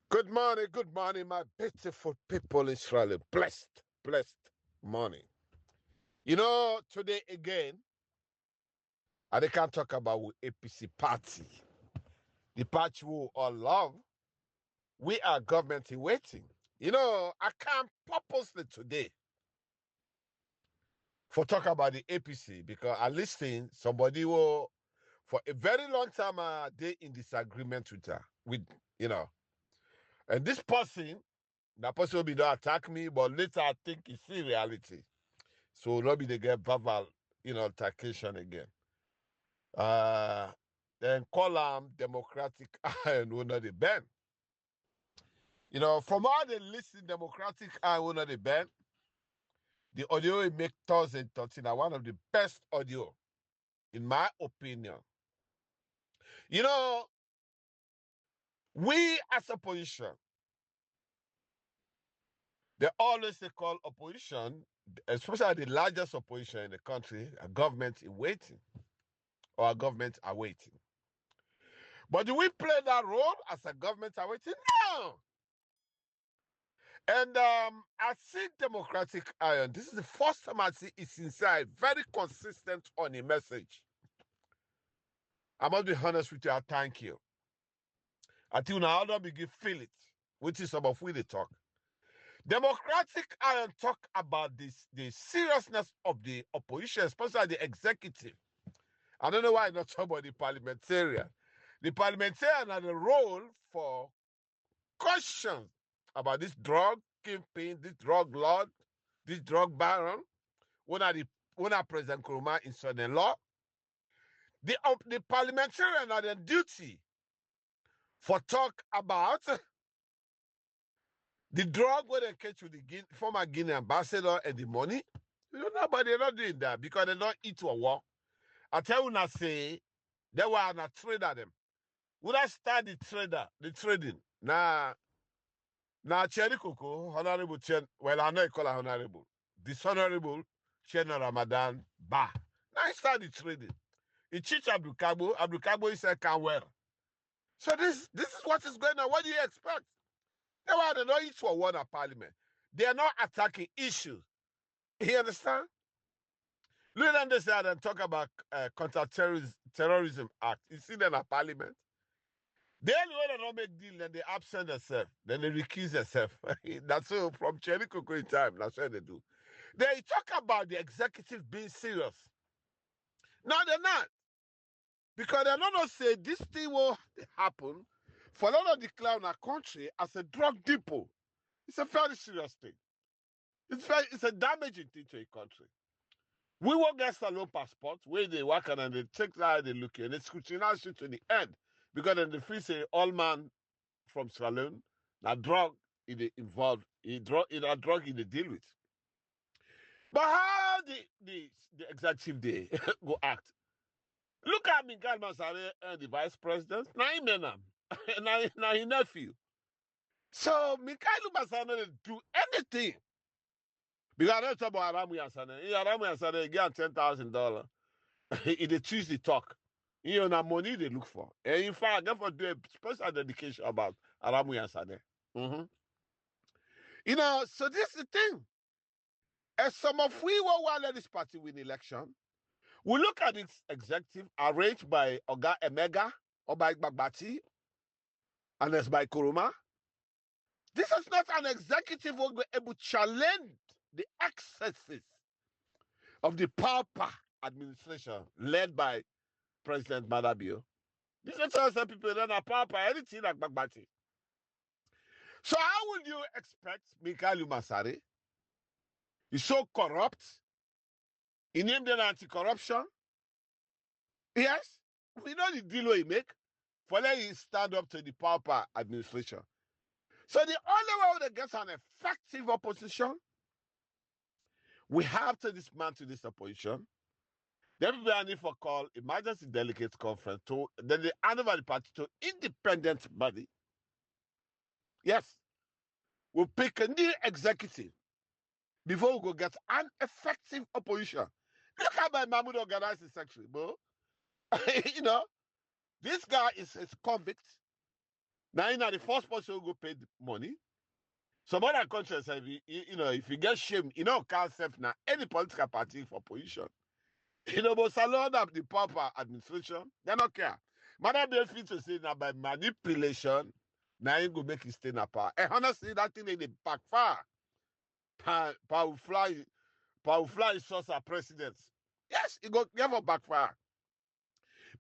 good morning, my beautiful people, Israel. Blessed morning. Today again, I can't talk about APC party, the party we all love. We are government in waiting. I can't purposely today for talk about the APC because I listen somebody will for a very long time they in disagreement with her, you know, and this person, that person will be don't attack me, but later I think it's in reality. So nobody they get verbal, altercation again. Uh then call them democratic and will not the ban. From all the listen democratic and will not the ban, the audio we make 2013 are one of the best audio, in my opinion. You know, we as opposition, they always they call opposition, especially the largest opposition in the country, a government in waiting or a government awaiting. But do we play that role as a government awaiting? No. And I see Democratic Iron. This is the first time I see it's inside, very consistent on a message. I must be honest with you. I thank you. I think now don't begin feel it, which is some of we they talk. Democratic Iron talk about the seriousness of the opposition, especially the executive. I don't know why not talk about the parliamentarian. The parliamentarian had a role for questions about this drug kingpin, this drug lord, this drug baron, when are President Kuruma in Southern law. The parliamentarian had a duty for talk about the drug where they catch with the former Guinea ambassador and the money. You know, but they're not doing that because they don't eat or walk. I tell you now, say, they were a trader them. Would I start the trading? Now, Cherry Coco, Honorable Chen, well, I know you call her Honorable. Dishonorable Chen Ramadan Ba. Now he started trading. He teach Abdul Kabo. Abdul Kabo, he said, can wear. So this is what is going on. What do you expect? They don't eat for one at parliament. They are not attacking issues. You understand? Look at this and talk about counter-terrorism act. You see them at parliament. Then when they don't make deal, then they absent themselves. Then they recuse themselves. That's so from Cherry Coco in time. That's what they do. They talk about the executive being serious. No, they're not. Because they're not going to say this thing will happen for a lot of declare our country as a drug depot. It's a very serious thing. It's a damaging thing to a country. We will get salon passports where they work and they take that they look and they scrutinize it to the end. Because then the free say all man from salon, now drug is involved, in a drug in the deal with. But how the executive they go act? Look at Miguel Masare and the vice president. Now he men now he nephew. So Mikael Masare didn't do anything. Because I don't talk about Aramu Yasane. Aramu Yasane get $10,000. He they choose the talk. You know, money they look for. And in fact, therefore do a special dedication about Aramu Yasane. Mm-hmm. So this is the thing. As some of we will let this party win election, we look at its executive arranged by Oga Emega or by Bagbati, and as by Kuruma. This is not an executive who will be able to challenge the excesses of the Pauper administration led by President Madabio. This is tell some people that are Pauper, anything like Bagbati. So how would you expect Mikhail Masari? He's so corrupt. He named an anti-corruption. Yes, we know the deal he make for letting him stand up to the Pauper administration. So the only way to get an effective opposition, we have to dismantle this opposition. Then we need for call emergency delegates conference to then they hand over the party to independent body. Yes, we'll pick a new executive before we go get an effective opposition. Look how my Mahmoud organized his secretary, bro. This guy is convict. Now, you know, the first person who go pay the money. Some other countries, if you get shame, can't serve now any political party for position. But salon up the proper administration, they don't care. Madam benefit to say now by manipulation, now you go make it stay in power. And honestly, that thing they backfire. Power fly source of presidents. Yes, it go never backfire.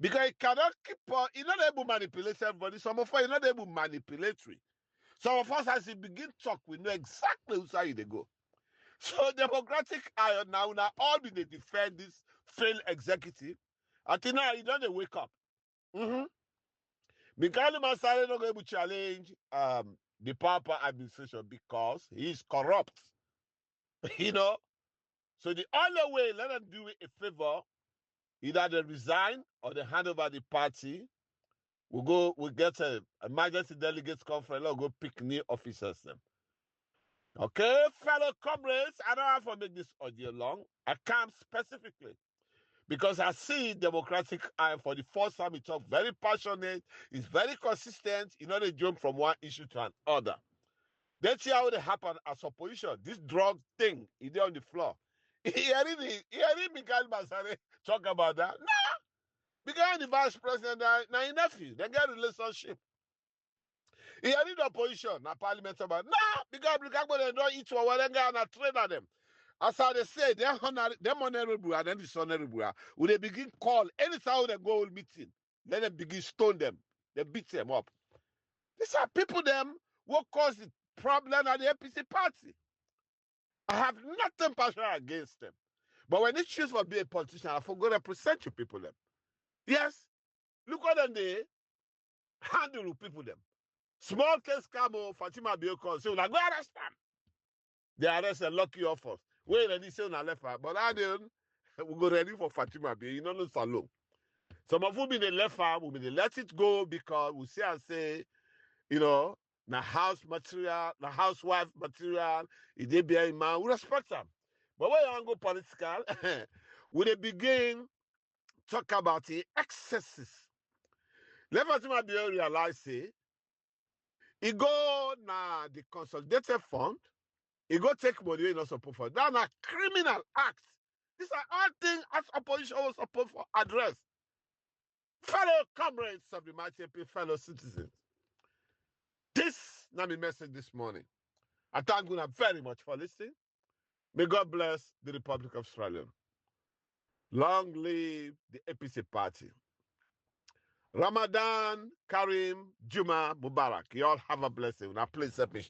Because it cannot keep on, not able to manipulate everybody. Some of us are not able to manipulatory. Some of us, as we begin to talk, we know exactly who's how they go. So Democratic Iron now all be they defend this failed executive. I think now you don't wake up. Because Masare not going to challenge the proper administration because he is corrupt. So the only way, let them do a favor, either they resign or they hand over the party. We'll get a emergency delegates conference, we'll go pick new officers then. Okay, fellow comrades, I don't have to make this audio long. I come specifically because I see Democratic Eye for the first time. He talk very passionate, he's very consistent, they jump from one issue to another. Let's see how they happen as opposition. This drug thing, is there on the floor. Hearing Michael Masare talk about that? Nah, because the vice president, now your nephew, they get a relationship. He had the opposition, na parliament about nah, because they don't eat for what they got and train on them. As I say, they're honorable and then dishonorable. When they begin call, anytime they go meeting, then they begin stone them, they beat them up. These are people them who cause the problem at the APC party. I have nothing personal against them. But when they choose for being a politician, I forgot to represent you people them. Yes, look what them they handle people them. Small case camo, Fatima Bioko, say, go arrest them. They arrest and lock you off us. We ready say on left her, but I didn't. We go ready for Fatima Bioko, no salon. Some of you be the left her, we be let it go because we see and say, the house material, the housewife material, if they be a man, we respect them. But when you go political, we they begin talk about the excesses. Let Fatima Bioko realize, say, he go na the consolidated fund, he go take money he not supposed for. That's a criminal act. These are all things as opposition was supposed for address. Fellow comrades of the mighty fellow citizens. This is my message this morning. I thank you very much for listening. May God bless the Republic of Australia. Long live the APC party. Ramadan, Karim, Juma, Mubarak. You all have a blessing. Now please help me.